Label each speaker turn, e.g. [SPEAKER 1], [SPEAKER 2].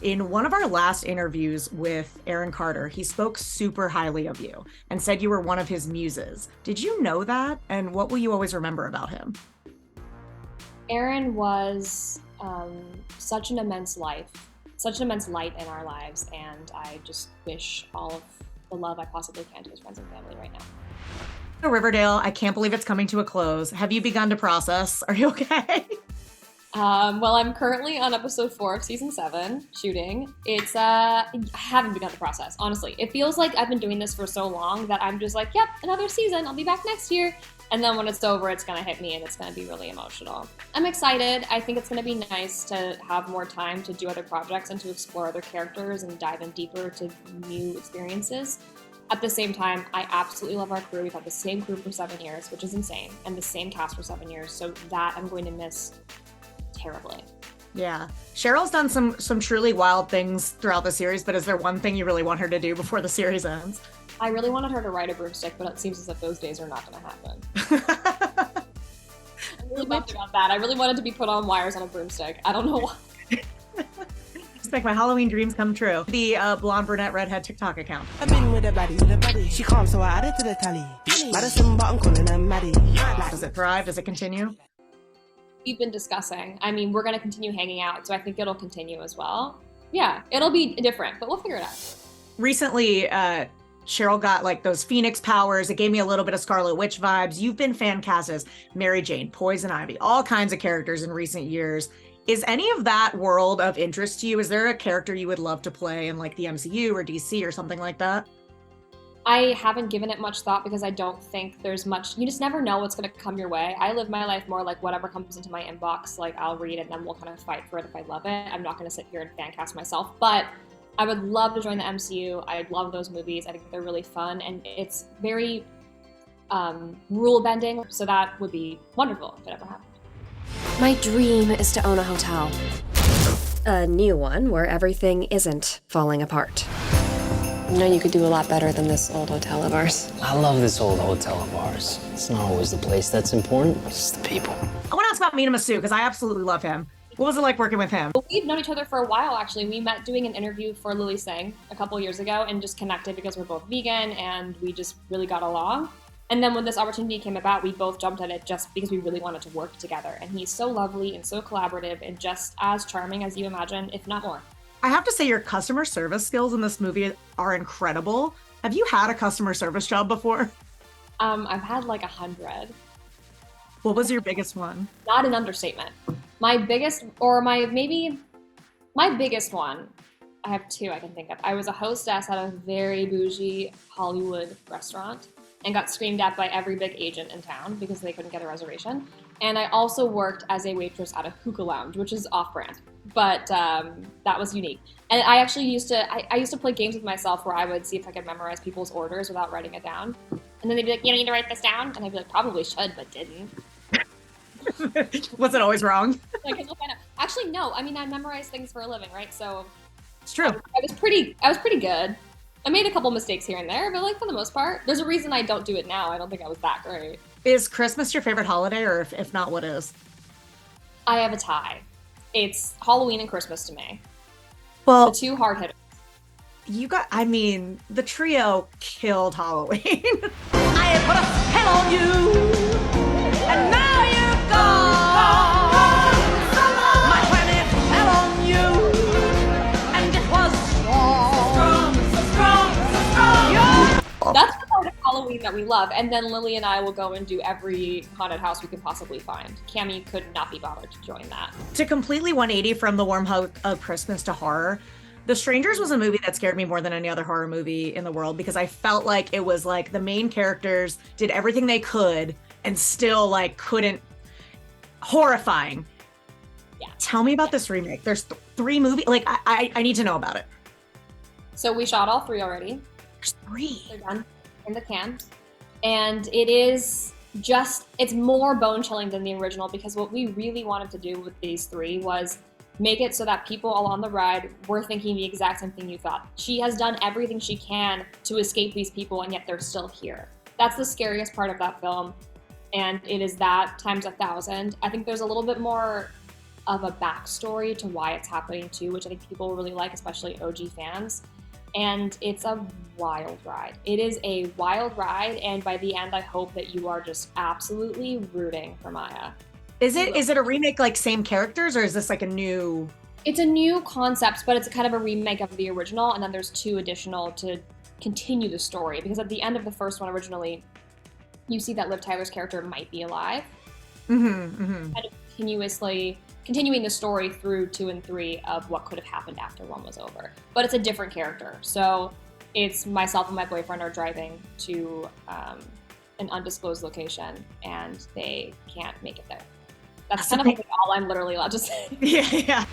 [SPEAKER 1] In one of our last interviews with Aaron Carter, he spoke super highly of you and said you were one of his muses. Did you know that? And what will you always remember about him?
[SPEAKER 2] Aaron was such an immense such an immense light in our lives, and I just wish all of the love I possibly can to his friends and family right now.
[SPEAKER 1] Riverdale, I can't believe it's coming to a close. Have you begun to process? Are you okay?
[SPEAKER 2] Well, I'm currently on episode 4 of season 7 shooting. I haven't begun the process, honestly. It feels like I've been doing this for so long that I'm just like, yep, another season, I'll be back next year. And then when it's over, it's gonna hit me and it's gonna be really emotional. I'm excited. I think it's gonna be nice to have more time to do other projects and to explore other characters and dive in deeper to new experiences. At the same time, I absolutely love our crew. We've had the same crew for 7 years, which is insane, and the same cast for 7 years. So that I'm going to miss terribly.
[SPEAKER 1] Yeah. Cheryl's done some truly wild things throughout the series, but is there one thing you really want her to do before the series ends?
[SPEAKER 2] I really wanted her to ride a broomstick, but it seems as if those days are not going to happen. I'm really bummed about that. I really wanted to be put on wires on a broomstick. I don't know why.
[SPEAKER 1] It's like my Halloween dreams come true. The blonde brunette redhead TikTok account.
[SPEAKER 3] I've been with a baddie. She calm, so I added to the tally. Madison button calling her Maddie.
[SPEAKER 1] Does it thrive? Does it continue?
[SPEAKER 2] We've been discussing. I mean, we're going to continue hanging out, so I think it'll continue as well. Yeah, it'll be different, but we'll figure it out.
[SPEAKER 1] Recently, Cheryl got like those Phoenix powers. It gave me a little bit of Scarlet Witch vibes. You've been fan cast as Mary Jane, Poison Ivy, all kinds of characters in recent years. Is any of that world of interest to you? Is there a character you would love to play in like the MCU or DC or something like that?
[SPEAKER 2] I haven't given it much thought because I don't think there's much, you just never know what's going to come your way. I live my life more like whatever comes into my inbox, like I'll read it and then we'll kind of fight for it if I love it. I'm not going to sit here and fan cast myself, but I would love to join the MCU. I love those movies. I think they're really fun and it's very rule bending. So that would be wonderful if it ever happened.
[SPEAKER 4] My dream is to own a hotel. A new one where everything isn't falling apart.
[SPEAKER 5] You know you could do a lot better than this old hotel of ours.
[SPEAKER 6] I love this old hotel of ours. It's not always the place that's important, it's the people.
[SPEAKER 1] I want to ask about Mina Masu because I absolutely love him. What was it like working with him?
[SPEAKER 2] We've known each other for a while, actually. We met doing an interview for Lily Singh a couple years ago and just connected because we're both vegan and we just really got along. And then when this opportunity came about, we both jumped at it just because we really wanted to work together. And he's so lovely and so collaborative and just as charming as you imagine, if not more.
[SPEAKER 1] I have to say your customer service skills in this movie are incredible. Have you had a customer service job before?
[SPEAKER 2] I've had like 100.
[SPEAKER 1] What was your biggest one?
[SPEAKER 2] Not an understatement. My biggest one, I have 2 I can think of. I was a hostess at a very bougie Hollywood restaurant and got screamed at by every big agent in town because they couldn't get a reservation. And I also worked as a waitress at a hookah lounge, which is off-brand, but that was unique. And I actually used to play games with myself where I would see if I could memorize people's orders without writing it down. And then they'd be like, you don't need to write this down? And I'd be like, probably should, but didn't.
[SPEAKER 1] Was it always wrong?
[SPEAKER 2] Actually, no. I mean, I memorize things for a living, right? So
[SPEAKER 1] It's true.
[SPEAKER 2] I was pretty good. I made a couple mistakes here and there, but like for the most part, there's a reason I don't do it now. I don't think I was that great.
[SPEAKER 1] Is Christmas your favorite holiday, or if not, what is?
[SPEAKER 2] I have a tie. It's Halloween and Christmas to me.
[SPEAKER 1] Well,
[SPEAKER 2] The 2 hard hitters.
[SPEAKER 1] the trio killed Halloween. I put a spell on you, and now you're gone. My planet fell on you, and it was strong.
[SPEAKER 2] That's the part of Halloween that we love. And then Lily and I will go and do every haunted house we can possibly find. Cammie could not be bothered to join that.
[SPEAKER 1] To completely 180 from the warm hug of Christmas to horror, The Strangers was a movie that scared me more than any other horror movie in the world because I felt like it was like the main characters did everything they could and still like couldn't. Horrifying.
[SPEAKER 2] Yeah.
[SPEAKER 1] Tell me about this remake. There's 3 movies. Like I need to know about it.
[SPEAKER 2] So we shot all 3 already.
[SPEAKER 1] There's 3.
[SPEAKER 2] They're done in the can. And it's more bone-chilling than the original because what we really wanted to do with these 3 was make it so that people along the ride were thinking the exact same thing you thought. She has done everything she can to escape these people, and yet they're still here. That's the scariest part of that film, and it is that times 1,000. I think there's a little bit more of a backstory to why it's happening too, which I think people really like, especially OG fans. And it's a wild ride. It is a wild ride, and by the end, I hope that you are just absolutely rooting for Maya.
[SPEAKER 1] Is it a remake, like same characters, or is this like a new?
[SPEAKER 2] It's a new concept, but it's kind of a remake of the original, and then there's 2 additional to continue the story. Because at the end of the first one originally, you see that Liv Tyler's character might be alive. Kind of continuing the story through 2 and 3 of what could have happened after 1 was over. But it's a different character. So it's myself and my boyfriend are driving to an undisclosed location, and they can't make it there. That's kind of like all I'm literally allowed to say.
[SPEAKER 1] Yeah.